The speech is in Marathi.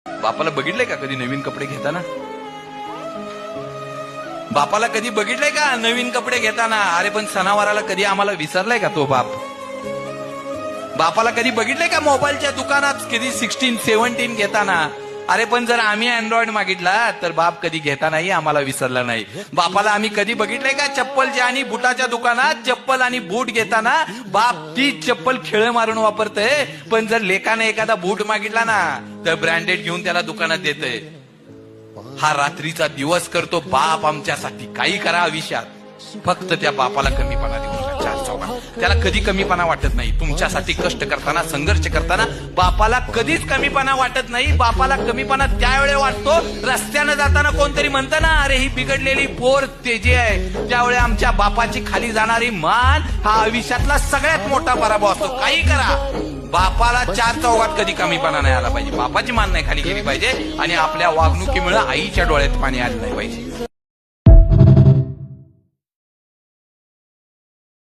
बापाला बघितलंय का कधी नवीन कपडे घेताना? बापाला कधी बघितलंय का नवीन कपडे घेताना? अरे पण सणावाराला कधी आम्हाला विसरलाय का तो बाप? बापाला कधी बघितलंय का मोबाईलच्या दुकानात कधी 16, 17 घेताना? अरे पण जर आम्ही अँड्रॉइड मागितला तर बाप कधी घेतानाही आम्हाला विसरला नाही. बापाला आम्ही कधी बघितलंय का चप्पलच्या आणि बुटाच्या दुकानात चप्पल आणि बूट घेताना? बाप ती चप्पल खेळ मारून वापरतय, पण जर लेकाने एखादा बूट मागितला ना तर ब्रँडेड घेऊन त्याला दुकानात देतय. हा रात्रीचा दिवस करतो बाप आमच्यासाठी. काही करा आयुष्यात, फक्त त्या बापाला कमीपणा देऊ नका. त्याला कधी कमीपणा वाटत नाही. तुमच्यासाठी कष्ट करताना, संघर्ष करताना बापाला कधीच कमीपणा वाटत नाही. बापाला कमीपणा त्यावेळी वाटतो रस्त्यानं जाताना कोणतरी म्हणतं ना, अरे ही बिघडलेली पोर तेजे आहे. त्यावेळी आमच्या बापाची खाली जाणारी मान हा आयुष्यातला सगळ्यात मोठा पराभव असतो. काही करा, बापाला चार चौघात कधी कमीपणा नाही आला पाहिजे. बापाची मान नाही खाली गेली पाहिजे आणि आपल्या वागणुकीमुळे आईच्या डोळ्यात पाणी आलं नाही पाहिजे.